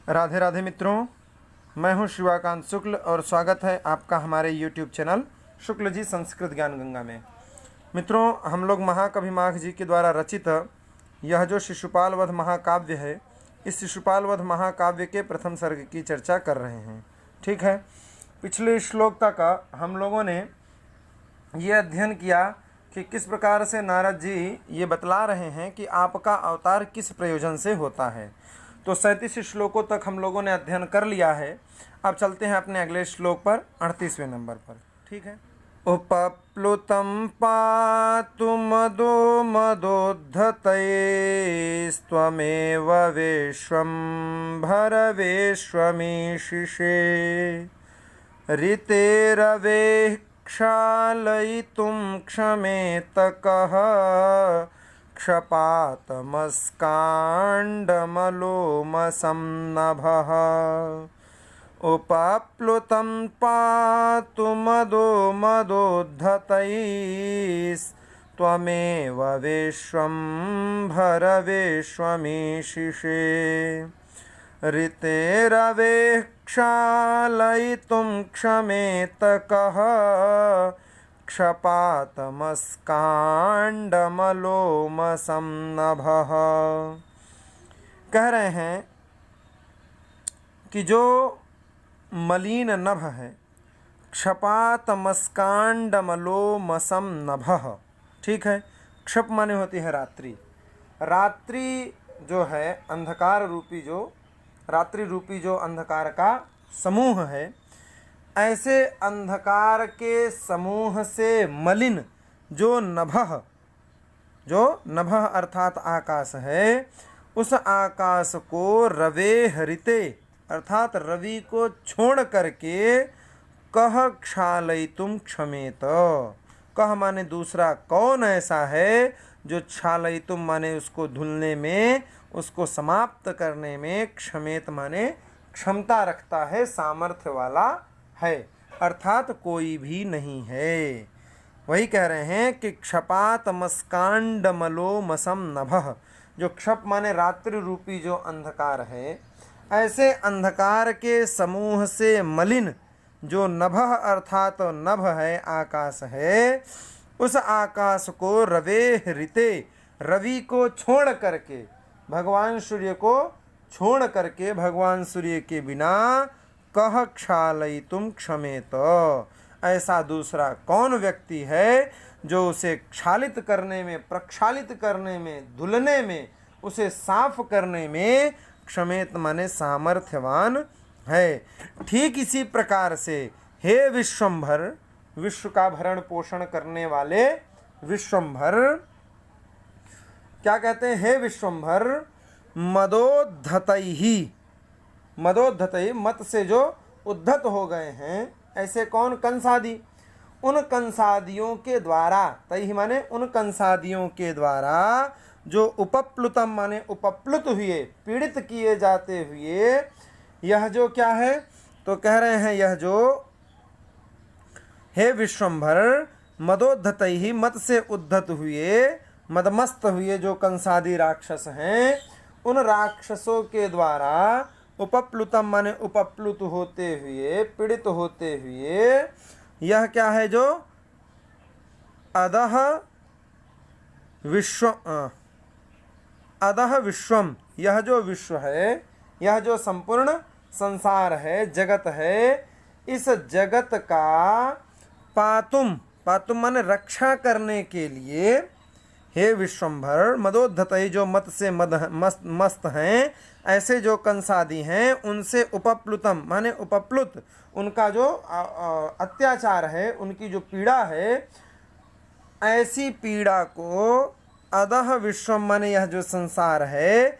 राधे राधे मित्रों, मैं हूं शिवाकांत शुक्ल और स्वागत है आपका हमारे YouTube चैनल शुक्ल जी संस्कृत ज्ञान गंगा में। मित्रों, हम लोग महाकवि माघ जी के द्वारा रचित यह जो शिशुपाल वध महाकाव्य है, इस शिशुपाल वध महाकाव्य के प्रथम सर्ग की चर्चा कर रहे हैं। ठीक है, पिछले श्लोक तक हम लोगों ने ये अध्ययन किया कि किस प्रकार से नारद जी ये बतला रहे हैं कि आपका अवतार किस प्रयोजन से होता है। तो 37 श्लोकों तक हम लोगों ने अध्ययन कर लिया है। अब चलते हैं अपने अगले श्लोक पर, 38वें नंबर पर। ठीक है। उपप्लुतं पातु मदो मदोद्धतैस्त्वमेव विश्वम्भर विश्वमीशिषे ऋतेरवेः क्षालयितुं क्षमेत कः क्षपातमस्काण्डमलोमसंनभः उपप्लुतं पातु मदो मदोद्धतैस्त्वमेव विश्वम्भर विश्वमीशिषे ऋतेरवेः क्षालयितुं क्षमेत कः क्षपातमस्काण्डमलोमसंनभः। कह रहे हैं कि जो मलिन नभ है, क्षपातमस्काण्डमलोमसंनभः। ठीक है, क्षप माने होती है रात्रि। रात्रि जो है अंधकार रूपी, जो रात्रि रूपी जो अंधकार का समूह है, ऐसे अंधकार के समूह से मलिन जो नभः अर्थात आकाश है, उस आकाश को रवे हरिते अर्थात रवि को छोड़ करके कह क्षालयितुं क्षमेत। कह माने दूसरा कौन ऐसा है जो क्षालयितुं माने उसको धुलने में, उसको समाप्त करने में, क्षमेत माने क्षमता रखता है, सामर्थ्य वाला है, अर्थात कोई भी नहीं है। वही कह रहे हैं कि क्षपातमस्काण्डमलोमसंनभः। जो क्षप माने रात्रि रूपी जो अंधकार है, ऐसे अंधकार के समूह से मलिन जो नभः अर्थात नभ है, आकाश है, उस आकाश को रवे ऋते रवि को छोड़ करके, भगवान सूर्य को छोड़ करके, भगवान सूर्य के बिना कह क्षालयितुं क्षमेत, ऐसा दूसरा कौन व्यक्ति है जो उसे क्षालित करने में, प्रक्षालित करने में, धुलने में, उसे साफ करने में क्षमेत माने सामर्थ्यवान है। ठीक इसी प्रकार से हे विश्वम्भर, विश्व का भरण पोषण करने वाले विश्वम्भर, क्या कहते हैं? हे विश्वम्भर मदोद्धतैहि, मदोद्धतै मत से जो उद्धत हो गए हैं, ऐसे कौन? कंसादी। उन कंसादियों के द्वारा, तैहि माने उन कंसादियों के द्वारा जो उपप्लुतम माने उपप्लुत हुए, पीड़ित किए जाते हुए, यह जो क्या है? तो कह रहे हैं यह जो हे विश्वम्भर मदोद्धतैहि मत से उद्धत हुए, मदमस्त हुए जो कंसादी राक्षस हैं, उन राक्षसों के द्वारा उपप्लुतम माने उपप्लुत होते हुए, पीड़ित होते हुए, यह क्या है? जो अदह विश्वम, यह जो विश्व है, यह जो संपूर्ण संसार है, जगत है, इस जगत का पातुम, पातुम माने रक्षा करने के लिए, हे विश्वम्भर मदोद्धतै जो मत से मस्त हैं, ऐसे जो कंसादी हैं, उनसे उपप्लुतम माने उपप्लुत, उनका जो अत्याचार है, उनकी जो पीड़ा है, ऐसी पीड़ा को अदह विश्वम माने यह जो संसार है,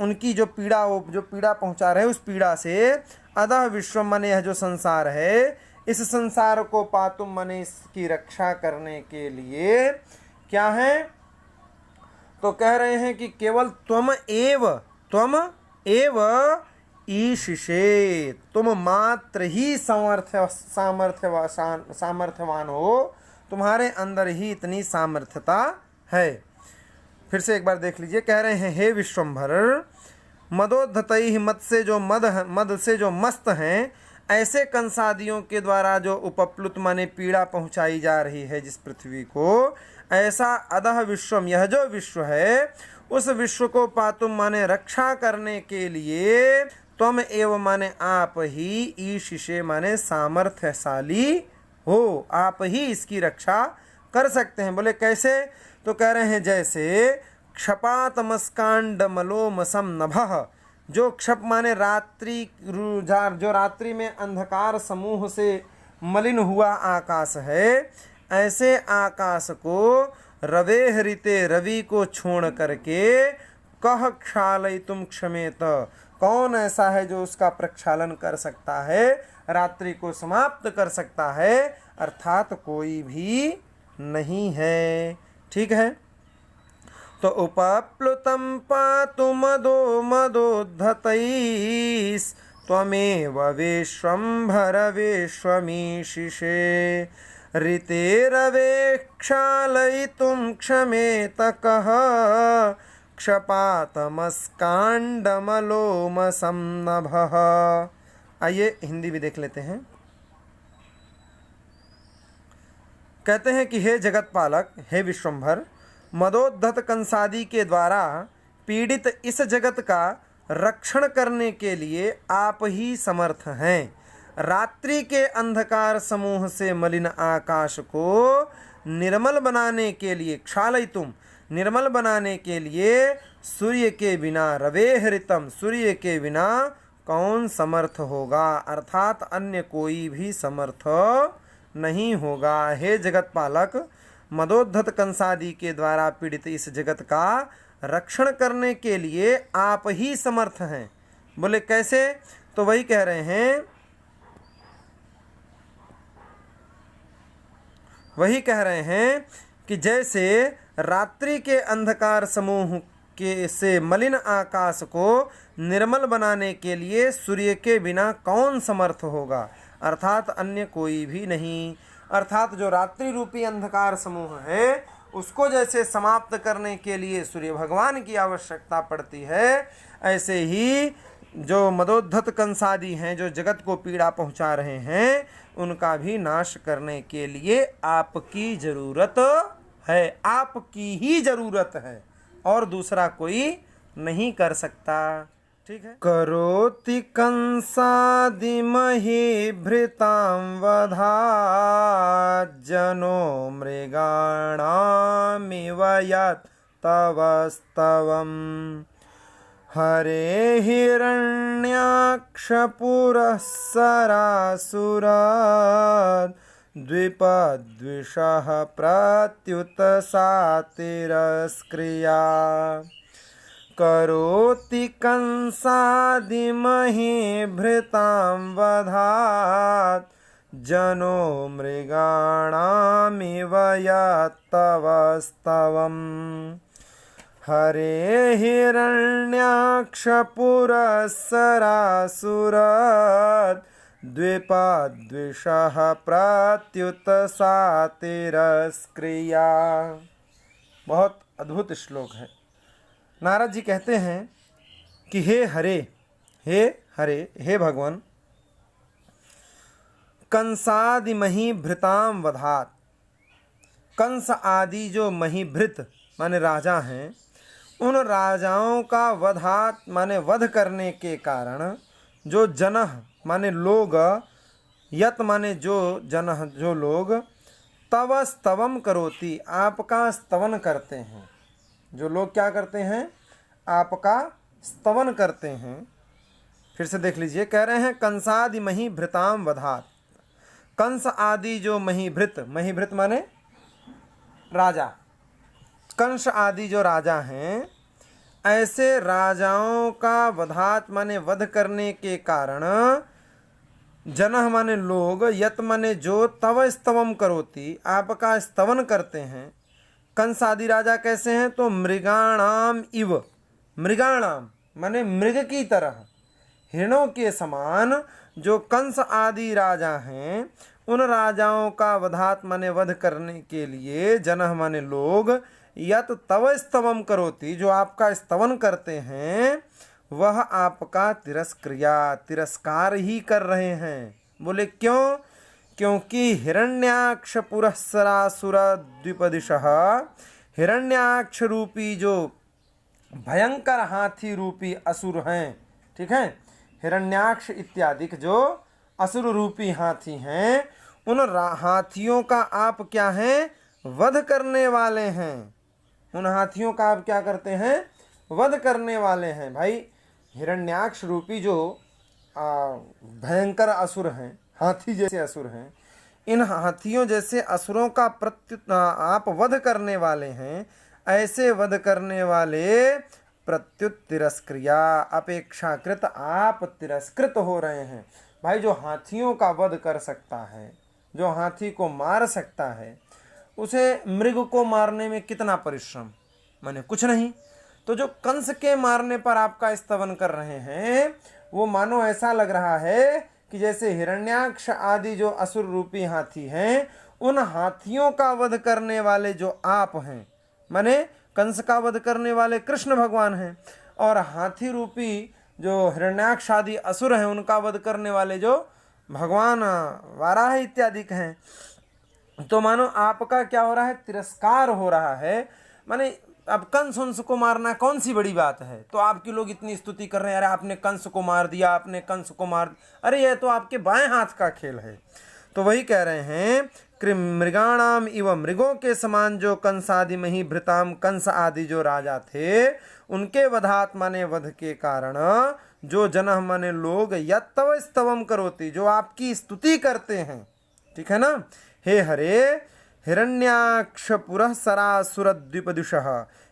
उनकी जो पीड़ा, वो जो पीड़ा पहुंचा रहे, उस पीड़ा से अदह विश्वम माने यह जो संसार है, इस संसार को पातुम माने इसकी रक्षा करने के लिए क्या है? तो कह रहे हैं कि केवल त्वम एव ईशिषे, तुम मात्र ही सामर्थ्यवान हो, तुम्हारे अंदर ही इतनी सामर्थ्यता है। फिर से एक बार देख लीजिए, कह रहे हैं हे विश्वम्भर मदोद्धतैः मद से जो मस्त हैं, ऐसे कंसादियों के द्वारा जो उपप्लुत माने पीड़ा पहुंचाई जा रही है जिस पृथ्वी को, ऐसा अधः विश्वम, यह जो विश्व है उस विश्व को पातुम माने रक्षा करने के लिए त्वम एव माने आप ही, ईशिषे माने सामर्थ्यशाली हो, आप ही इसकी रक्षा कर सकते हैं। बोले कैसे? तो कह रहे हैं जैसे क्षपातमस्कांडमलोमसम नभः, जो क्षप माने रात्रि, जो रात्रि में अंधकार समूह से मलिन हुआ आकाश है, ऐसे आकाश को रवे हरिते, रवि को छोड़ करके, कह क्षालयितुम क्षमेत, कौन ऐसा है जो उसका प्रक्षालन कर सकता है, रात्रि को समाप्त कर सकता है, अर्थात कोई भी नहीं है। ठीक है। तो उपप्लुतं पातु मदो मदोद्धतैस् त्वमेव विश्वम्भर विश्वमीशिषे ऋतेरवे क्षालयितुं क्षमेत कः क्षपातमस्कांडमलोमसं नभः। आइए हिंदी भी देख लेते हैं। कहते हैं कि हे जगत पालक, हे विश्वम्भर, मदोद्धत कंसादी के द्वारा पीड़ित इस जगत का रक्षण करने के लिए आप ही समर्थ हैं। रात्रि के अंधकार समूह से मलिन आकाश को निर्मल बनाने के लिए, क्षालयितुम निर्मल बनाने के लिए, सूर्य के बिना रवेहरितम, सूर्य के बिना कौन समर्थ होगा, अर्थात अन्य कोई भी समर्थ नहीं होगा। हे जगत पालक, मदोद्धत कंसादी के द्वारा पीड़ित इस जगत का रक्षण करने के लिए आप ही समर्थ हैं। बोले कैसे? तो वही कह रहे हैं, वही कह रहे हैं कि जैसे रात्रि के अंधकार समूह के से मलिन आकाश को निर्मल बनाने के लिए सूर्य के बिना कौन समर्थ होगा, अर्थात अन्य कोई भी नहीं। अर्थात जो रात्रि रूपी अंधकार समूह है उसको जैसे समाप्त करने के लिए सूर्य भगवान की आवश्यकता पड़ती है, ऐसे ही जो मदोद्धत कंसादी हैं, जो जगत को पीड़ा पहुंचा रहे हैं, उनका भी नाश करने के लिए आपकी जरूरत है, आपकी ही जरूरत है, और दूसरा कोई नहीं कर सकता। ठीक है। करोति कंसादिमहि भृतां वधात् जनो मृगाणामिव यत्तवस्तवम् हरे हिरण्याक्षपुरःसरासुरात् द्विपद्विषः प्रत्युत सातिरस्क्रिया करोति कंसादिमहि भृतां वधात् जनो मृगाणामिव यत्तवस्तवम् हरे हिरण्याक्षपुरःसरासुरात् द्विपद्विषः प्रत्युत सातिरस्क्रिया। बहुत अद्भुत श्लोक है। नारद जी कहते हैं कि हे हरे, हे हरे, हे भगवान, कंसादि मही भृताम वधात, कंस आदि जो महीभृत माने राजा हैं, उन राजाओं का वधात माने वध करने के कारण जो जनः माने लोग, यत माने जो जनः जो लोग, तव स्तवम करोति आपका स्तवन करते हैं, जो लोग क्या करते हैं, आपका स्तवन करते हैं। फिर से देख लीजिए, कह रहे हैं कंसादि मही भृताम वधात, कंस आदि जो महीभृत, महीभृत माने राजा, कंस आदि जो राजा हैं, ऐसे राजाओं का वधात माने वध करने के कारण जनः माने लोग, यत माने जो, तव स्तवम करोति आपका स्तवन करते हैं। कंस आदि राजा कैसे हैं? तो मृगाणाम इव, मृगाणाम माने मृग की तरह, हिरणों के समान जो कंस आदि राजा हैं, उन राजाओं का वधात माने वध करने के लिए जनः माने लोग, यत तव स्तवम करोति जो आपका स्तवन करते हैं, वह आपका तिरस्कार ही कर रहे हैं। बोले क्यों? क्योंकि हिरण्याक्ष पुरःसरासुर द्विपदिशः, हिरण्याक्ष रूपी जो भयंकर हाथी रूपी असुर हैं, ठीक है, हिरण्याक्ष इत्यादि जो असुर रूपी हाथी हैं, उन हाथियों का आप क्या हैं? वध करने वाले हैं। उन हाथियों का आप क्या करते हैं? वध करने वाले हैं। भाई हिरण्याक्ष रूपी जो भयंकर असुर हैं, हाथी जैसे असुर हैं, इन हाथियों जैसे असुरों का आप वध करने वाले हैं। ऐसे वध करने वाले प्रत्युत तिरस्क्रिया, अपेक्षाकृत आप तिरस्कृत हो रहे हैं। भाई जो हाथियों का वध कर सकता है, जो हाथी को मार सकता है, उसे मृग को मारने में कितना परिश्रम, माने कुछ नहीं। तो जो कंस के मारने पर आपका स्तवन कर रहे हैं, वो मानो ऐसा लग रहा है कि जैसे हिरण्याक्ष आदि जो असुर रूपी हाथी हैं, उन हाथियों का वध करने वाले जो आप हैं, माने कंस का वध करने वाले कृष्ण भगवान हैं, और हाथी रूपी जो हिरण्याक्ष आदि असुर हैं, उनका वध करने वाले जो भगवान वाराह इत्यादि हैं। तो मानो आपका क्या हो रहा है? तिरस्कार हो रहा है। माने अब कंस उंस को मारना कौन सी बड़ी बात है? तो आपके लोग इतनी स्तुति कर रहे हैं, अरे आपने कंस को मार दिया, आपने कंस को मार, अरे यह तो आपके बाएं हाथ का खेल है। तो वही कह रहे हैं कि मृगाणाम इव, मृगों के समान जो कंस आदि मही भृताम, कंस आदि जो राजा थे, उनके वधात माने वध के कारण जो जनः माने लोग यत्तव स्तवम करोति, जो आपकी स्तुति करते हैं, ठीक है ना। हे हरे हिरण्याक्ष पुरःसरासुर द्विपदिशः,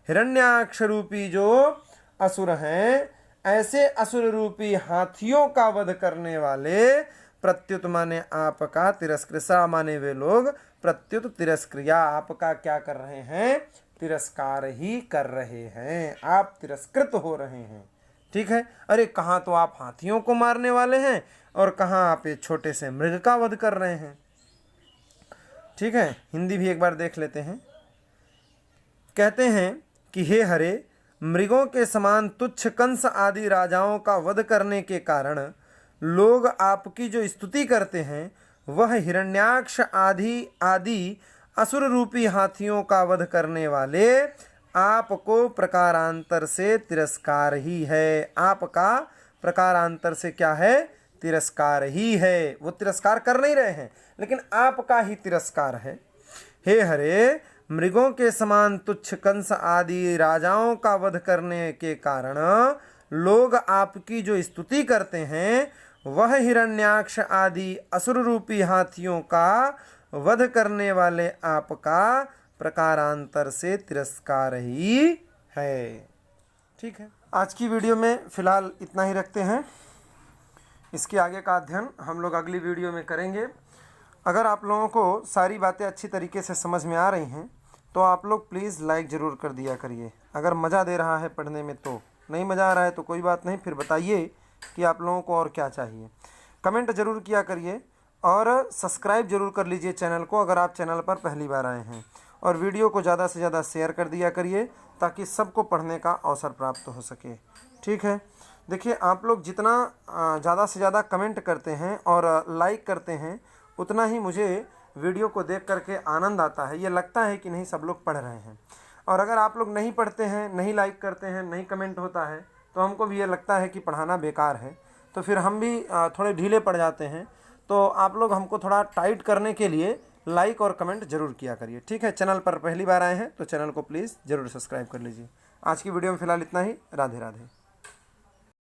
हिरण्याक्ष रूपी जो असुर हैं, ऐसे असुर रूपी हाथियों का वध करने वाले प्रत्युत माने आपका तिरस्कृता, माने वे लोग प्रत्युत तिरस्क्रिया, आपका क्या कर रहे हैं? तिरस्कार ही कर रहे हैं, आप तिरस्कृत हो रहे हैं, ठीक है। अरे कहाँ तो आप हाथियों को मारने वाले हैं और कहाँ आप एक छोटे से मृग का वध कर रहे हैं, ठीक है। हिंदी भी एक बार देख लेते हैं। कहते हैं कि हे हरे, मृगों के समान तुच्छ कंस आदि राजाओं का वध करने के कारण लोग आपकी जो स्तुति करते हैं, वह हिरण्याक्ष आदि असुर रूपी हाथियों का वध करने वाले आपको प्रकारांतर से तिरस्कार ही है। आपका प्रकारांतर से क्या है? तिरस्कार ही है। वो तिरस्कार कर नहीं रहे हैं, लेकिन आपका ही तिरस्कार है। हे हरे, मृगों के समान तुच्छ कंस आदि राजाओं का वध करने के कारण लोग आपकी जो स्तुति करते हैं, वह हिरण्याक्ष आदि असुर रूपी हाथियों का वध करने वाले आपका प्रकारांतर से तिरस्कार ही है, ठीक है। आज की वीडियो में फिलहाल इतना ही रखते हैं। इसके आगे का अध्ययन हम लोग अगली वीडियो में करेंगे। अगर आप लोगों को सारी बातें अच्छी तरीके से समझ में आ रही हैं, तो आप लोग प्लीज़ लाइक ज़रूर कर दिया करिए। अगर मज़ा दे रहा है पढ़ने में तो, नहीं मज़ा आ रहा है तो कोई बात नहीं, फिर बताइए कि आप लोगों को और क्या चाहिए। कमेंट ज़रूर किया करिए और सब्सक्राइब ज़रूर कर लीजिए चैनल को, अगर आप चैनल पर पहली बार आए हैं। और वीडियो को ज़्यादा से ज़्यादा शेयर कर दिया करिए, ताकि सबको पढ़ने का अवसर प्राप्त हो सके, ठीक है। देखिए, आप लोग जितना ज़्यादा से ज़्यादा कमेंट करते हैं और लाइक करते हैं, उतना ही मुझे वीडियो को देख करके आनंद आता है। ये लगता है कि नहीं सब लोग पढ़ रहे हैं। और अगर आप लोग नहीं पढ़ते हैं, नहीं लाइक करते हैं, नहीं कमेंट होता है, तो हमको भी ये लगता है कि पढ़ाना बेकार है, तो फिर हम भी थोड़े ढीले पड़ जाते हैं। तो आप लोग हमको थोड़ा टाइट करने के लिए लाइक और कमेंट ज़रूर किया करिए, ठीक है। चैनल पर पहली बार आए हैं तो चैनल को प्लीज़ ज़रूर सब्सक्राइब कर लीजिए। आज की वीडियो में फ़िलहाल इतना ही। राधे राधे।